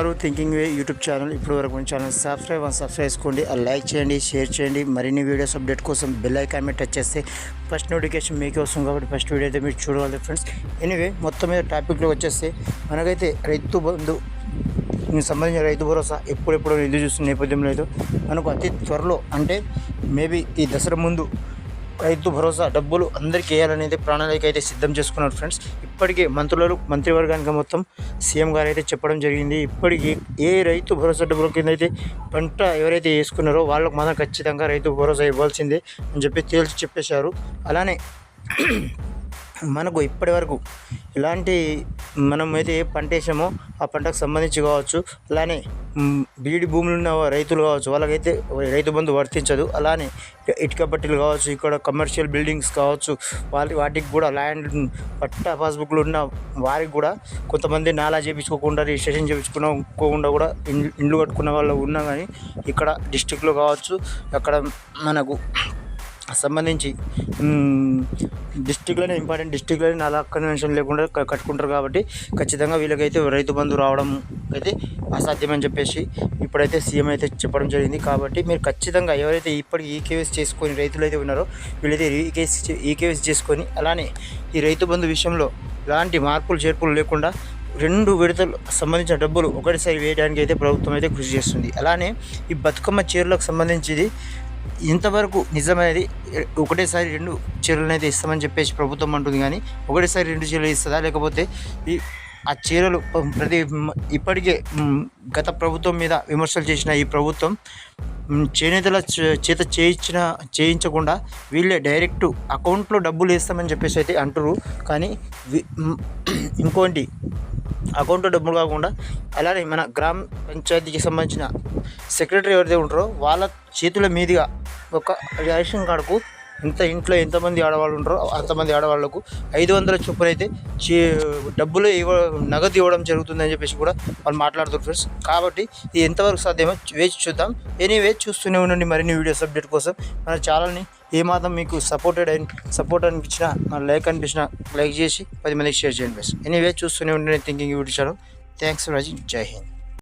చూస్తున్నారు థింకింగ్ వే YouTube channel. ఇప్పుడు వరకు మన ఛానల్ సబ్స్క్రైబ్ చేసుకోండి, లైక్ చేయండి, షేర్ చేయండి. మరిన్ని వీడియోస్ అప్డేట్ కోసం బెల్ ఐకాన్ మీద టచ్ చేస్తే ఫస్ట్ నోటిఫికేషన్ మీకే వస్తుంది కాబట్టి ఫస్ట్ వీడియో అయితే మీరు చూడగలరు ఫ్రెండ్స్. ఎనీవే మొత్తం మీద టాపిక్లో వచ్చేస్తే మనకైతే రైతు బంధు సంబంధించిన రైతు భరోసా ఎప్పుడెప్పుడు ఎదురు చూస్తున్న నేపథ్యంలో అయితే మనకు అతి త్వరలో అంటే మేబీ ఈ దసరా ముందు రైతు భరోసా డబ్బులు అందరికీ వేయాలనేది ప్రణాళిక అయితే సిద్ధం చేసుకున్నారు ఫ్రెండ్స్. ఇప్పటికే మంత్రివర్గానికి మొత్తం సీఎం గారు అయితే చెప్పడం జరిగింది. ఇప్పటికీ ఏ రైతు భరోసా డబ్బుల కింద అయితే పంట ఎవరైతే వేసుకున్నారో వాళ్ళకు మాత్రం ఖచ్చితంగా రైతు భరోసా ఇవ్వాల్సిందే అని చెప్పి తేల్చి చెప్పేశారు. అలానే మనకు ఇప్పటి వరకు ఇలాంటి మనం అయితే ఏ పంట వేసామో ఆ పంటకు సంబంధించి కావచ్చు, అలానే బీడి భూములు ఉన్న రైతులు కావచ్చు వాళ్ళకైతే రైతు బంధు వర్తించదు. అలానే ఇటుక బట్టీలు కావచ్చు, ఇక్కడ కమర్షియల్ బిల్డింగ్స్ కావచ్చు వాటికి కూడా ల్యాండ్ పట్టా పాస్బుక్లు ఉన్న వారికి కూడా కొంతమంది నాలా చేయించుకోకుండా రిజిస్ట్రేషన్ చేయించుకోకుండా కూడా ఇండ్లు కట్టుకున్న వాళ్ళు ఉన్నా కానీ ఇక్కడ డిస్టిక్లో కావచ్చు అక్కడ మనకు సంబంధించి డిస్టిక్లోనే ఇంపార్టెంట్ డిస్టిక్లోనే నాలా కన్వెన్షన్ లేకుండా కట్టుకుంటారు కాబట్టి ఖచ్చితంగా వీళ్ళకైతే రైతు బంధు రావడం అయితే అసాధ్యమని చెప్పేసి ఇప్పుడైతే సీఎం అయితే చెప్పడం జరిగింది. కాబట్టి మీరు ఖచ్చితంగా ఎవరైతే ఇప్పటికి ఈకేవైసీ చేసుకొని రైతులు అయితే ఉన్నారో వీళ్ళైతే ఈకేవైసీ చేసుకొని అలానే ఈ రైతు బంధు విషయంలో ఎలాంటి మార్పులు చేర్పులు లేకుండా 2 విడతలు సంబంధించిన డబ్బులు ఒకటిసారి వేయడానికి అయితే ప్రభుత్వం అయితే కృషి చేస్తుంది. అలానే ఈ బతుకమ్మ చీరలకు సంబంధించింది ఇంతవరకు నిజమైనది ఒకటేసారి 2 చీరలను అయితే ఇస్తామని చెప్పేసి ప్రభుత్వం అంటుంది. కానీ ఒకటేసారి 2 చీరలు ఇస్తుందా, లేకపోతే ఆ చీరలు ఇప్పటికే గత ప్రభుత్వం మీద విమర్శలు చేసిన ఈ ప్రభుత్వం చేనేతల చేత చేయించకుండా వీళ్ళే డైరెక్ట్ అకౌంట్లో డబ్బులు వేస్తామని చెప్పేసి అయితే అంటారు. కానీ ఇంకోటి అకౌంట్లో డబ్బులు కాకుండా అలానే మన గ్రామ పంచాయతీకి సంబంధించిన సెక్రటరీ ఎవరైతే ఉంటారో వాళ్ళ చేతుల మీదుగా ఒక రేషన్ కార్డుకు ఇంట్లో ఎంతమంది ఆడవాళ్ళు ఉంటారో అంతమంది ఆడవాళ్లకు 500 చొప్పున అయితే డబ్బులు నగదు ఇవ్వడం జరుగుతుందని చెప్పేసి కూడా వాళ్ళు మాట్లాడుతారు ఫ్రెండ్స్. కాబట్టి ఇది ఎంతవరకు సాధ్యమో వేచి చూద్దాం. ఎనీవే చూస్తూనే ఉండండి మరిన్ని వీడియోస్ అప్డేట్ కోసం. మన ఛానల్ని ఏమాత్రం మీకు సపోర్ట్ అనిపించినా అనిపించినా లైక్ చేసి 10 మందికి షేర్ చేయండి ఫ్రెండ్స్. ఎనీవే చూస్తూనే ఉండండి thinking YouTube channel. Thanks for watching. జై హింద్.